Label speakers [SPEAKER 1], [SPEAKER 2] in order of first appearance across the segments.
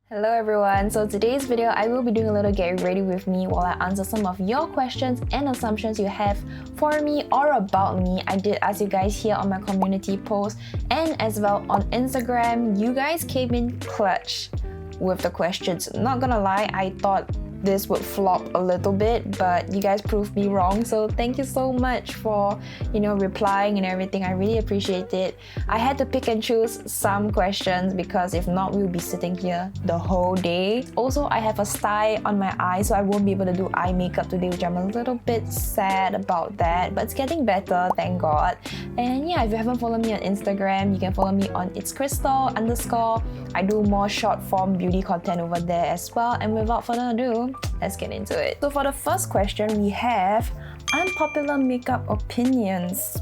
[SPEAKER 1] Hello everyone, so today's video I will be doing a little get ready with me while I answer some of your questions and assumptions you have for me or about me. I did ask you guys here on my community post and as well on Instagram. You guys came in clutch with the questions. Not gonna lie, I thought this would flop a little bit, but you guys proved me wrong, so thank you so much for replying and everything. I really appreciate it. I had to pick and choose some questions because if not we'll be sitting here the whole day. Also, I have a sty on my eye, so I won't be able to do eye makeup today, which I'm a little bit sad about that, but it's getting better, thank God. And yeah, if you haven't followed me on Instagram, you can follow me on itskrystle_. I do more short form beauty content over there as well, and without further ado, let's get into it. So for the first question, we have unpopular makeup opinions.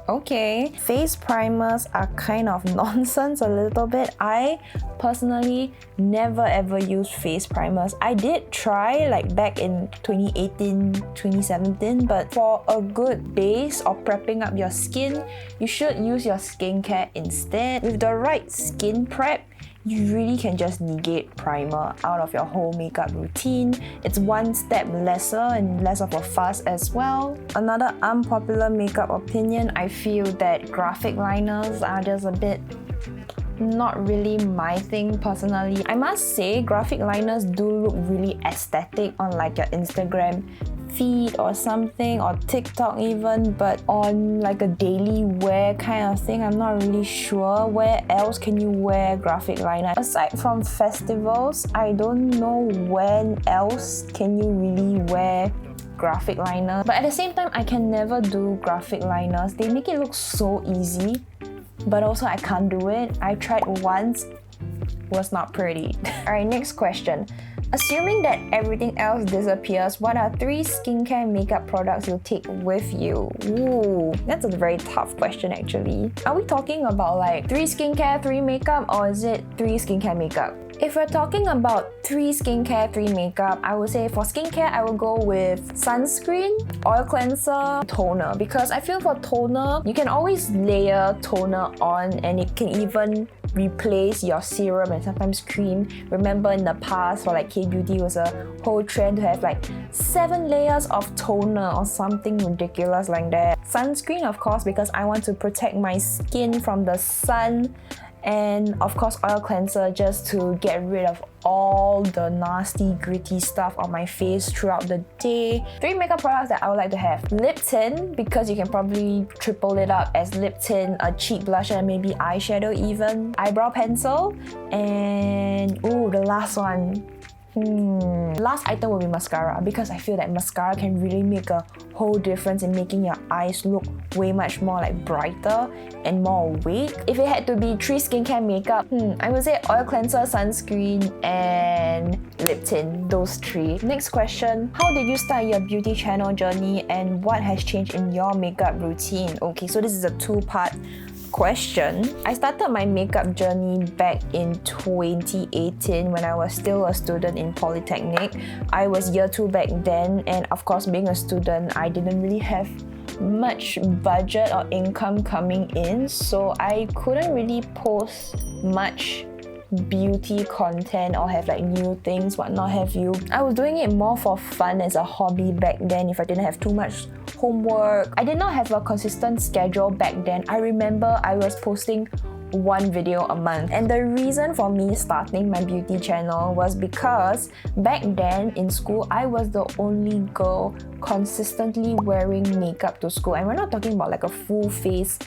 [SPEAKER 1] Okay, face primers are kind of nonsense a little bit. I personally never ever use face primers. I did try like back in 2018, 2017, but for a good base or prepping up your skin, you should use your skincare instead. With the right skin prep, you really can just negate primer out of your whole makeup routine. It's one step lesser and less of a fuss as well. Another unpopular makeup opinion, I feel that graphic liners are just a bit not really my thing personally. I must say graphic liners do look really aesthetic on like your Instagram feed or something, or TikTok even, but on like a daily wear kind of thing, I'm not really sure where else can you wear graphic liner. Aside from festivals, I don't know when else can you really wear graphic liner. But at the same time, I can never do graphic liners. They make it look so easy, but also I can't do it. I tried once, was not pretty. Alright, next question. Assuming that everything else disappears, what are 3 skincare makeup products you'll take with you? Ooh, that's a very tough question actually. Are we talking about like 3 skincare, 3 makeup, or is it 3 skincare makeup? If we're talking about 3 skincare, 3 makeup, I would say for skincare, I will go with sunscreen, oil cleanser, toner. Because I feel for toner, you can always layer toner on and it can even replace your serum and sometimes cream. Remember in the past for like K-beauty was a whole trend to have like 7 layers of toner or something ridiculous like that. Sunscreen, of course, because I want to protect my skin from the sun. And of course oil cleanser just to get rid of all the nasty gritty stuff on my face throughout the day. 3 makeup products that I would like to have. Lip tint, because you can probably triple it up as lip tint, a cheek blusher, and maybe eyeshadow even. Eyebrow pencil, and the last one. Last item will be mascara, because I feel that mascara can really make a whole difference in making your eyes look way much more like brighter and more awake. If it had to be 3 skincare makeup, I would say oil cleanser, sunscreen, and lip tint. Those 3. Next question. How did you start your beauty channel journey and what has changed in your makeup routine? Okay, so this is a 2-part question. I started my makeup journey back in 2018 when I was still a student in Polytechnic. I was year 2 back then, and of course being a student, I didn't really have much budget or income coming in, so I couldn't really post much beauty content or have like new things, whatnot have you. I was doing it more for fun as a hobby back then if I didn't have too much homework. I did not have a consistent schedule back then. I remember I was posting 1 video a month, and the reason for me starting my beauty channel was because back then in school I was the only girl consistently wearing makeup to school, and we're not talking about like a full face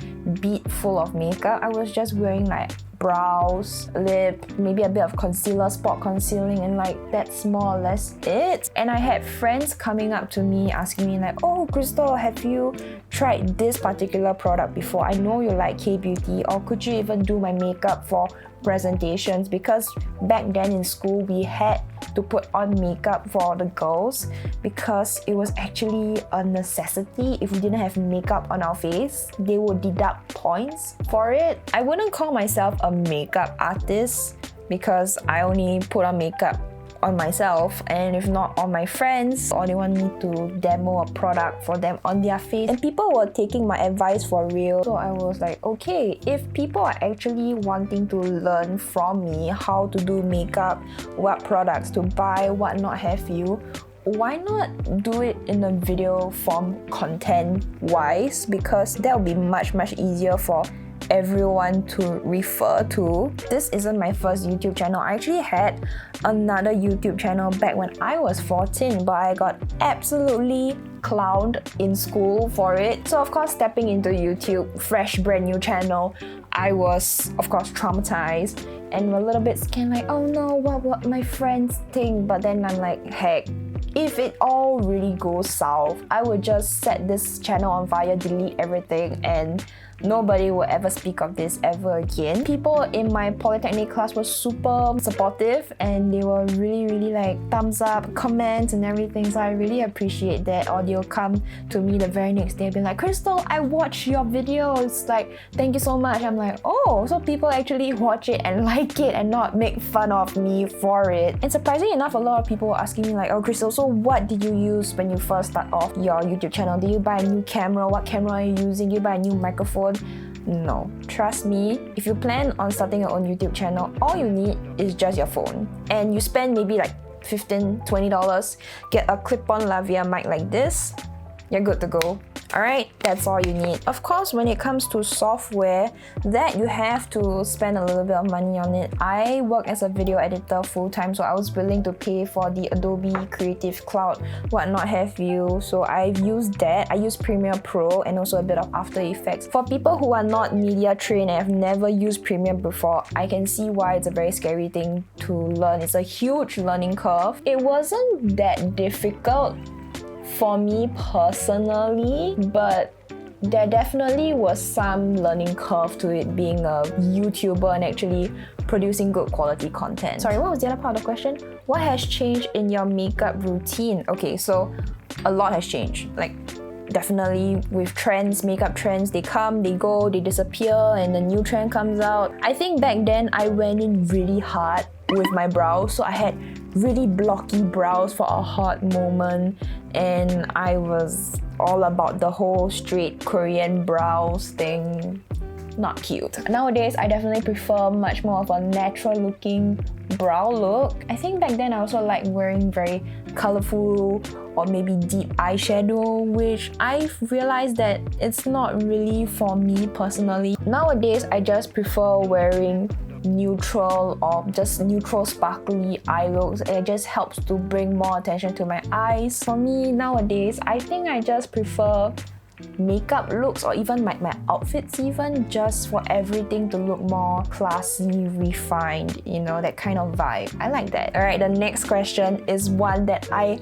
[SPEAKER 1] bead full of makeup. I was just wearing like brows, lip, maybe a bit of concealer, spot concealing, and like that's more or less it. And I had friends coming up to me asking me like, oh Crystal, have you tried this particular product before? I know you like K-beauty, or could you even do my makeup for presentations? Because back then in school we had to put on makeup for the girls because it was actually a necessity. If we didn't have makeup on our face, they would deduct points for it. I wouldn't call myself a makeup artist because I only put on makeup on myself, and if not on my friends, or they want me to demo a product for them on their face. And people were taking my advice for real. So I was like, okay, if people are actually wanting to learn from me how to do makeup, what products to buy, what not have you, why not do it in a video form content wise? Because that will be much easier for everyone to refer to. This isn't my first YouTube channel. I actually had another YouTube channel back when I was 14, but I got absolutely clowned in school for it. So of course, stepping into YouTube, fresh brand new channel, I was of course traumatized and a little bit scared, like, oh no, what my friends think. But then I'm like, heck, if it all really goes south, I would just set this channel on fire, delete everything, and nobody will ever speak of this ever again. People in my polytechnic class were super supportive and they were really like thumbs up, comments and everything. So I really appreciate that. Or they'll come to me the very next day and be like, Crystal, I watched your videos. Like, thank you so much. I'm like, oh, so people actually watch it and like it and not make fun of me for it. And surprisingly enough, a lot of people were asking me like, oh Crystal, so what did you use when you first start off your YouTube channel? Did you buy a new camera? What camera are you using? Did you buy a new microphone? No, trust me, if you plan on starting your own YouTube channel, all you need is just your phone. And you spend maybe like $15, $20, get a clip-on lavalier mic like this, you're good to go. Alright, that's all you need. Of course, when it comes to software, that you have to spend a little bit of money on it. I work as a video editor full-time, so I was willing to pay for the Adobe Creative Cloud, whatnot have you. So I've used that. I use Premiere Pro and also a bit of After Effects. For people who are not media trained and have never used Premiere before, I can see why it's a very scary thing to learn. It's a huge learning curve. It wasn't that difficult for me personally, but there definitely was some learning curve to it being a YouTuber and actually producing good quality content. Sorry, what was the other part of the question? What has changed in your makeup routine? Okay, so a lot has changed. Like, definitely with trends, makeup trends, they come, they go, they disappear, and a new trend comes out. I think back then I went in really hard with my brows, so I had really blocky brows for a hot moment, and I was all about the whole straight Korean brows thing. Not cute. Nowadays, I definitely prefer much more of a natural looking brow look. I think back then I also like wearing very colorful or maybe deep eyeshadow, which I've realized that it's not really for me personally. Nowadays, I just prefer wearing neutral or just neutral sparkly eye looks. It just helps to bring more attention to my eyes. For me nowadays, I think I just prefer makeup looks or even my outfits even, just for everything to look more classy, refined, you know, that kind of vibe. I like that. Alright, the next question is one that I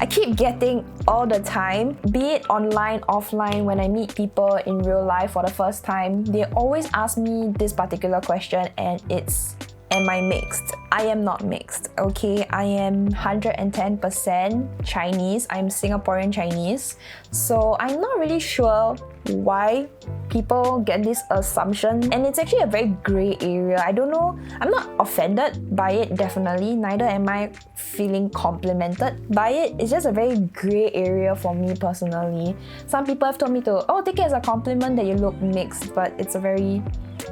[SPEAKER 1] keep getting all the time, be it online, offline, when I meet people in real life for the first time. They always ask me this particular question, and it's, am I mixed? I am not mixed, okay? I am 110% Chinese. I'm Singaporean Chinese. So I'm not really sure why people get this assumption, and it's actually a very gray area. I don't know, I'm not offended by it, definitely, neither am I feeling complimented by it. It's just a very gray area for me personally. Some people have told me to, oh, take it as a compliment that you look mixed, but it's a very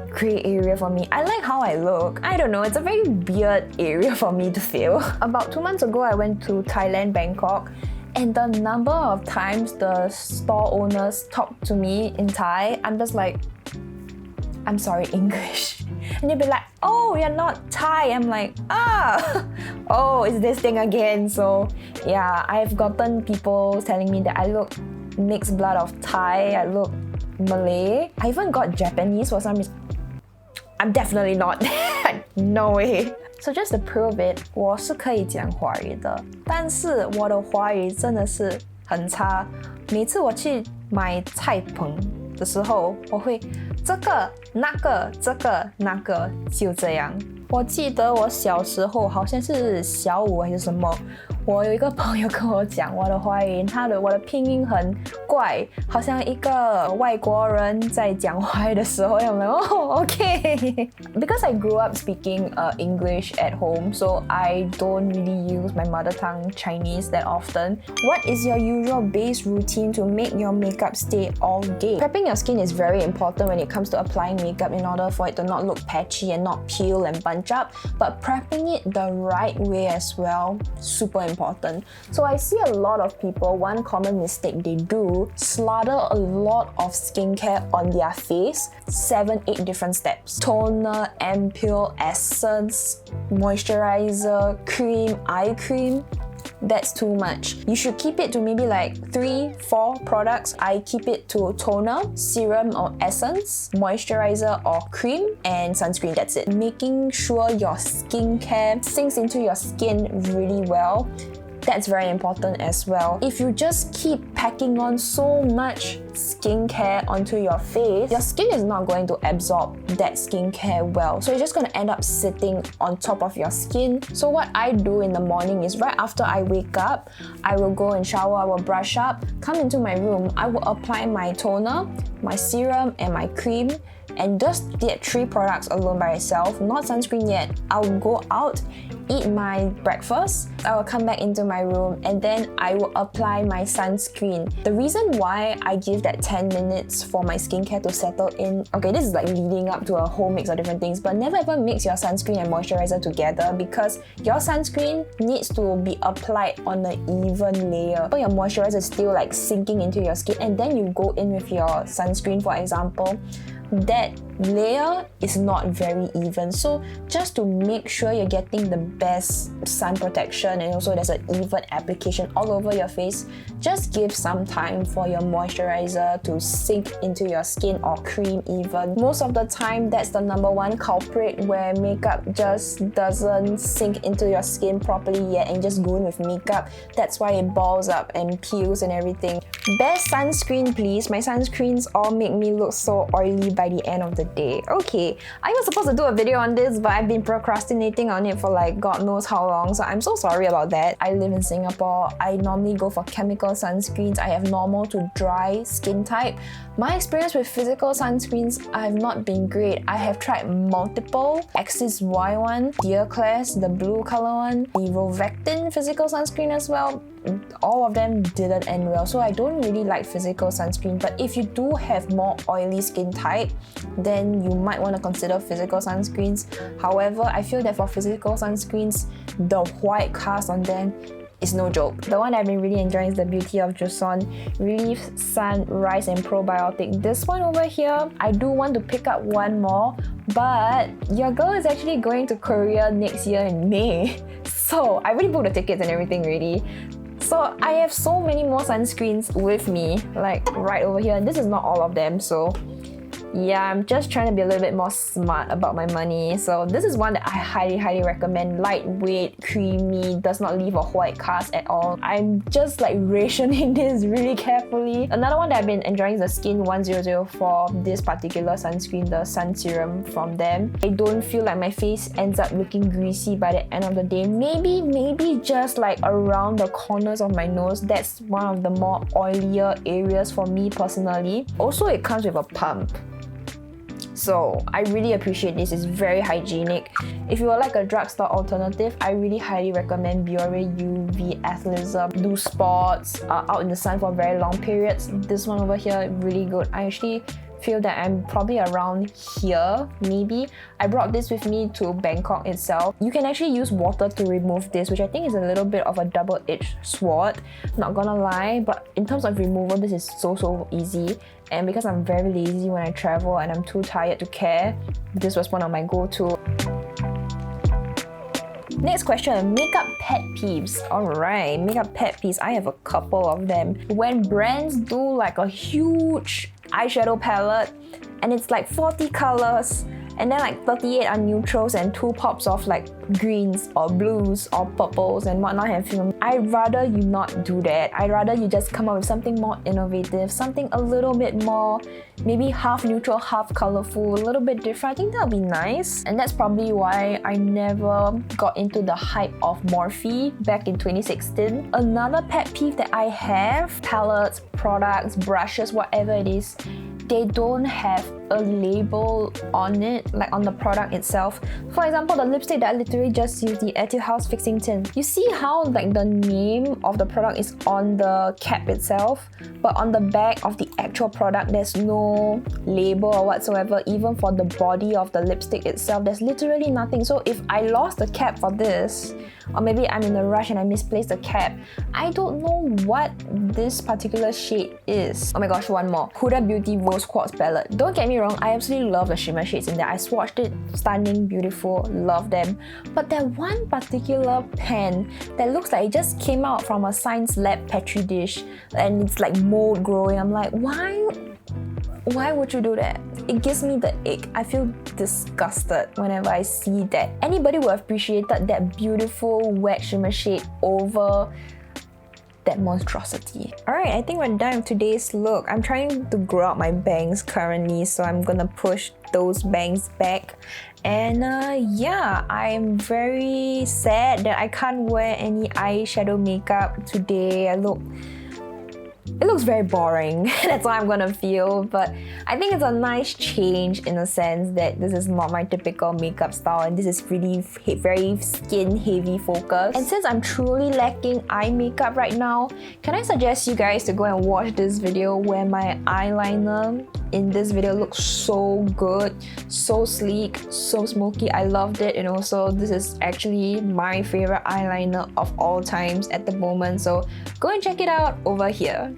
[SPEAKER 1] gray area for me. I like how I look. I don't know, it's a very weird area for me to feel. About 2 months ago, I went to Thailand, Bangkok, and the number of times the store owners talk to me in Thai, I'm just like, I'm sorry, English. And they'll be like, oh, you're not Thai. I'm like, oh, it's this thing again. So yeah, I've gotten people telling me that I look mixed blood of Thai, I look Malay. I even got Japanese for some reason. I'm definitely not. No way. So just to prove it, 我是可以讲华语的，但是我的华语真的是很差。每次我去买菜盆的时候，我会这个那个这个那个，就这样。我记得我小时候好像是小五还是什么，我有一个朋友跟我讲，我的华语我的拼音很怪，好像一个外国人在讲华语的时候。I'm like, oh, okay. Because I grew up speaking English at home, so I don't really use my mother tongue Chinese that often. What is your usual base routine to make your makeup stay all day? Prepping your skin is very important when it comes to applying makeup in order for it to not look patchy and not peel and bunch up, but prepping it the right way as well, super important. So I see a lot of people, one common mistake they do, slaughter a lot of skincare on their face, 7-8 different steps. Toner, ampoule, essence, moisturizer, cream, eye cream. That's too much. You should keep it to maybe like 3-4 products. I keep it to toner, serum or essence, moisturizer or cream, and sunscreen. That's it. Making sure your skincare sinks into your skin really well. That's very important as well. If you just keep packing on so much skincare onto your face, your skin is not going to absorb that skincare well. So you're just going to end up sitting on top of your skin. So what I do in the morning is right after I wake up, I will go and shower, I will brush up, come into my room, I will apply my toner, my serum and my cream, and just get 3 products alone by itself, not sunscreen yet. I'll go out, eat my breakfast, I will come back into my room, and then I will apply my sunscreen. The reason why I give that 10 minutes for my skincare to settle in, okay, this is like leading up to a whole mix of different things, but never ever mix your sunscreen and moisturizer together because your sunscreen needs to be applied on an even layer. But your moisturizer is still like sinking into your skin, and then you go in with your sunscreen, for example, that layer is not very even. So just to make sure you're getting the best sun protection and also there's an even application all over your face, just give some time for your moisturizer to sink into your skin or cream even. Most of the time, that's the #1 culprit where makeup just doesn't sink into your skin properly yet and just go in with makeup. That's why it balls up and peels and everything. Best sunscreen, please. My sunscreens all make me look so oily by the end of the day. Okay, I was supposed to do a video on this, but I've been procrastinating on it for like God knows how long, so I'm so sorry about that. I live in Singapore. I normally go for chemical sunscreens. I have normal to dry skin type. My experience with physical sunscreens have not been great. I have tried multiple, Axis Y one, Dear Class, the blue color one, the Rovectin physical sunscreen as well. All of them didn't end well, so I don't really like physical sunscreen. But if you do have more oily skin type, then you might want to consider physical sunscreens. However, I feel that for physical sunscreens, the white cast on them is no joke. The one I've been really enjoying is the Beauty of Joseon Relief Sun Rice and Probiotic. This one over here, I do want to pick up one more, but your girl is actually going to Korea next year in May. So I already booked the tickets and everything already. So I have so many more sunscreens with me, like right over here, and this is not all of them, so yeah, I'm just trying to be a little bit more smart about my money. So this is one that I highly recommend. Lightweight, creamy, does not leave a white cast at all. I'm just like rationing this really carefully. Another one that I've been enjoying is the Skin 1004, this particular sunscreen, the sun serum from them. I don't feel like my face ends up looking greasy by the end of the day. Maybe just like around the corners of my nose. That's one of the more oilier areas for me personally. Also, it comes with a pump. So I really appreciate this. It's very hygienic. If you would like a drugstore alternative, I really highly recommend Biore UV Athleism. Do sports, out in the sun for very long periods. This one over here, really good. I actually feel that I'm probably around here, maybe. I brought this with me to Bangkok itself. You can actually use water to remove this, which I think is a little bit of a double-edged sword, not gonna lie, but in terms of removal, this is so easy. And because I'm very lazy when I travel and I'm too tired to care, this was one of my go-to. Next question, makeup pet peeves. Alright, makeup pet peeves. I have a couple of them. When brands do like a huge eyeshadow palette and it's like 40 colors and then like 38 are neutrals and 2 pops of like greens or blues or purples and whatnot have film. I'd rather you not do that. I'd rather you just come up with something more innovative, something a little bit more, maybe half neutral, half colorful, a little bit different. I think that would be nice. And that's probably why I never got into the hype of Morphe back in 2016. Another pet peeve that I have, palettes, products, brushes, whatever it is, they don't have a label on it, like on the product itself. For example, the lipstick that I literally just used, the Etude House Fixing Tint. You see how like the name of the product is on the cap itself, but on the back of the actual product, there's no label or whatsoever. Even for the body of the lipstick itself, there's literally nothing. So if I lost the cap for this, or maybe I'm in a rush and I misplaced the cap, I don't know what this particular shade is. Oh my gosh, one more. Huda Beauty Rose Quartz Palette. Don't get me wrong, I absolutely love the shimmer shades in there. I swatched it, stunning, beautiful, love them. But that one particular pen that looks like it just came out from a science lab petri dish and it's like mold growing. I'm like, why would you do that? It gives me the ick. I feel disgusted whenever I see that. Anybody would have appreciated that beautiful wet shimmer shade over that monstrosity. Alright, I think we're done with today's look. I'm trying to grow out my bangs currently, so I'm gonna push those bangs back. And yeah, I'm very sad that I can't wear any eyeshadow makeup today. It looks very boring. That's what I'm gonna feel, but I think it's a nice change in a sense that this is not my typical makeup style and this is really very skin heavy focus. And since I'm truly lacking eye makeup right now, can I suggest you guys to go and watch this video where my eyeliner in this video looks so good, so sleek, so smoky. I loved it, and also this is actually my favorite eyeliner of all times at the moment, so go and check it out over here.